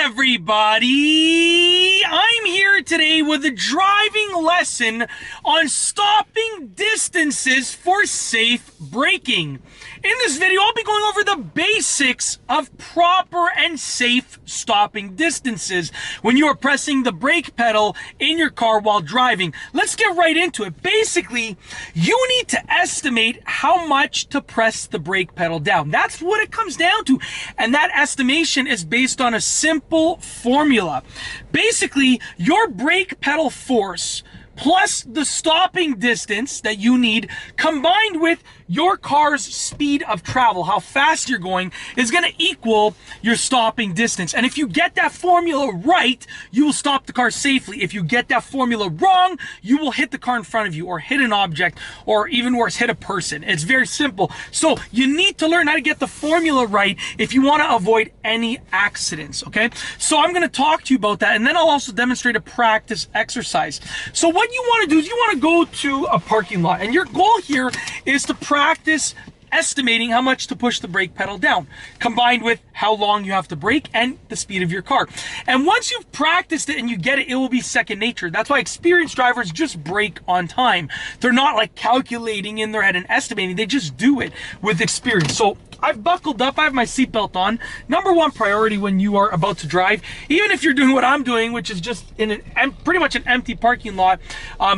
everybody! I'm here today with a driving lesson on stopping distances for safe braking. In this video, I'll be going over the basics of proper and safe stopping distances when you are pressing the brake pedal in your car while driving. Let's get right into it. Basically, you need to estimate how much to press the brake pedal down. That's what it comes down to. And that estimation is based on a simple formula. Basically, your brake pedal force plus the stopping distance that you need combined with your car's speed of travel, how fast you're going, is going to equal your stopping distance. And if you get that formula right, you will stop the car safely. If you get that formula wrong, you will hit the car in front of you or hit an object or even worse, hit a person. It's very simple. So you need to learn how to get the formula right if you want to avoid any accidents, okay? So I'm going to talk to you about that, and then I'll also demonstrate a practice exercise. So what you want to do is you want to go to a parking lot, and your goal here is to practice estimating how much to push the brake pedal down, combined with how long you have to brake and the speed of your car. And once you've practiced it and you get it, it will be second nature. That's why experienced drivers just brake on time. They're not like calculating in their head and estimating. They just do it with experience. So I've buckled up, I have my seatbelt on. Number one priority when you are about to drive, even if you're doing what I'm doing, which is just in pretty much an empty parking lot,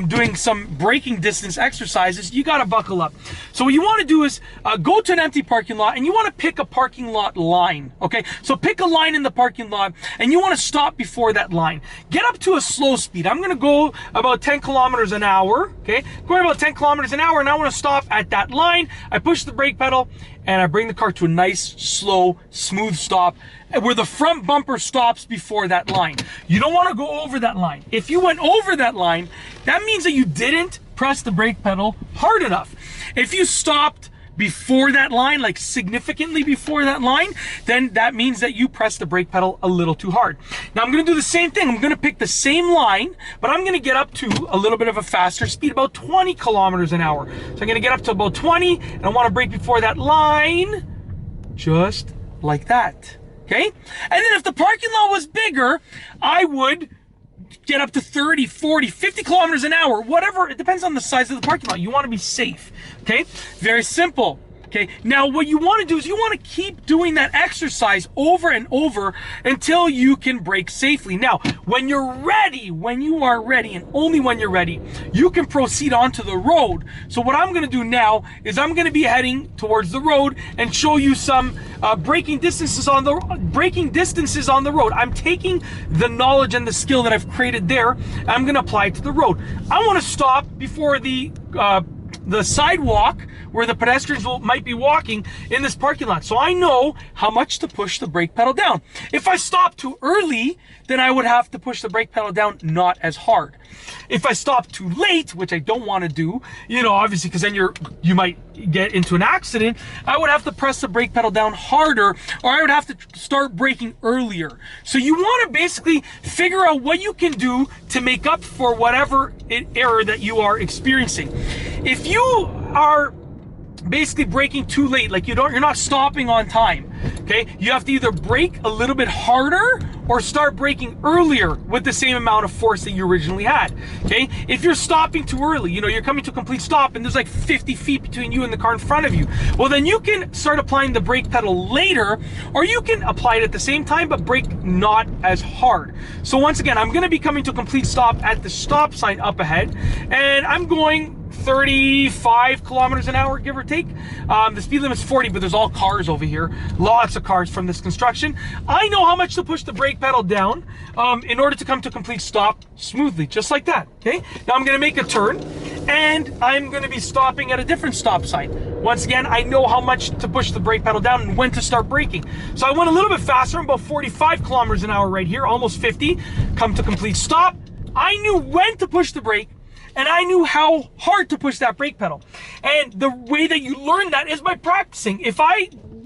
doing some braking distance exercises, you gotta buckle up. So what you wanna do is go to an empty parking lot and you wanna pick a parking lot line, okay? So pick a line in the parking lot and you wanna stop before that line. Get up to a slow speed. I'm gonna go about 10 kilometers an hour, okay? Going about 10 kilometers an hour, and I wanna stop at that line. I push the brake pedal and I bring the car to a nice, slow, smooth stop where the front bumper stops before that line. You don't want to go over that line. If you went over that line, that means that you didn't press the brake pedal hard enough. If you stopped before that line, like significantly before that line, then that means that you pressed the brake pedal a little too hard. Now I'm gonna do the same thing. I'm gonna pick the same line, but I'm gonna get up to a little bit of a faster speed, about 20 kilometers an hour. So I'm gonna get up to about 20, and I wanna brake before that line, just like that, okay? And then if the parking lot was bigger, I would get up to 30, 40, 50 kilometers an hour, whatever. It depends on the size of the parking lot. You want to be safe, okay? Very simple, okay? Now, what you want to do is you want to keep doing that exercise over and over until you can brake safely. Now, when you're ready, when you are ready, and only when you're ready, you can proceed onto the road. So what I'm going to do now is I'm going to be heading towards the road and show you some braking distances on the road. I'm taking the knowledge and the skill that I've created there, and I'm going to apply it to the road. I want to stop before the sidewalk where the pedestrians might be walking in this parking lot. So I know how much to push the brake pedal down. If I stop too early, then I would have to push the brake pedal down not as hard. If I stop too late, which I don't want to do, you know, obviously, because then you might get into an accident, I would have to press the brake pedal down harder, or I would have to start braking earlier. So you want to basically figure out what you can do to make up for whatever error that you are experiencing. If you are basically braking too late, like you're not stopping on time, okay, you have to either brake a little bit harder or start braking earlier with the same amount of force that you originally had, okay? If you're stopping too early, you know, you're coming to a complete stop and there's like 50 feet between you and the car in front of you, well, then you can start applying the brake pedal later, or you can apply it at the same time but brake not as hard. So once again, I'm going to be coming to a complete stop at the stop sign up ahead, and I'm going 35 kilometers an hour, give or take. The speed limit is 40, but there's all cars over here. Lots of cars from this construction. I know how much to push the brake pedal down in order to come to a complete stop smoothly, just like that, okay? Now I'm gonna make a turn, and I'm gonna be stopping at a different stop sign. Once again, I know how much to push the brake pedal down and when to start braking. So I went a little bit faster, I'm about 45 kilometers an hour right here, almost 50. Come to complete stop. I knew when to push the brake, and I knew how hard to push that brake pedal. And the way that you learn that is by practicing.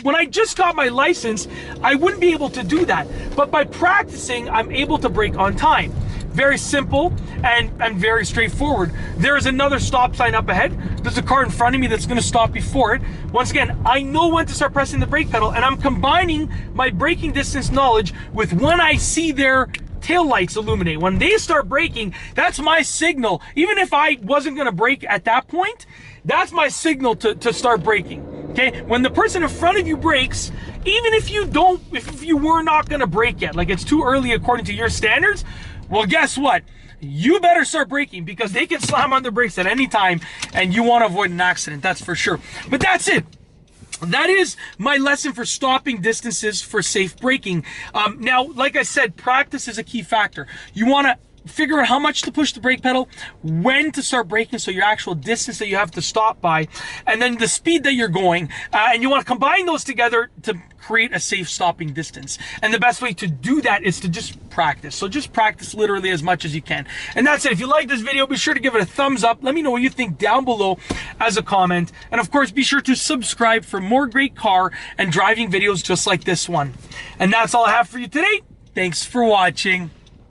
When I just got my license, I wouldn't be able to do that. But by practicing, I'm able to brake on time. Very simple and very straightforward. There is another stop sign up ahead. There's a car in front of me that's gonna stop before it. Once again, I know when to start pressing the brake pedal, and I'm combining my braking distance knowledge with when I see their tail lights illuminate. When they start braking, that's my signal. Even if I wasn't gonna brake at that point, that's my signal to start braking. Okay, when the person in front of you brakes, even if you were not gonna brake yet, like it's too early according to your standards, well, guess what? You better start braking, because they can slam on the brakes at any time and you want to avoid an accident, that's for sure. But that's it. That is my lesson for stopping distances for safe braking. Now, like I said, practice is a key factor. You want to figure out how much to push the brake pedal, when to start braking, so your actual distance that you have to stop by, and then the speed that you're going, and you want to combine those together to create a safe stopping distance. And the best way to do that is to just practice. So just practice literally as much as you can. And that's it. If you like this video, be sure to give it a thumbs up. Let me know what you think down below as a comment. And of course, be sure to subscribe for more great car and driving videos just like this one. And that's all I have for you today. Thanks for watching.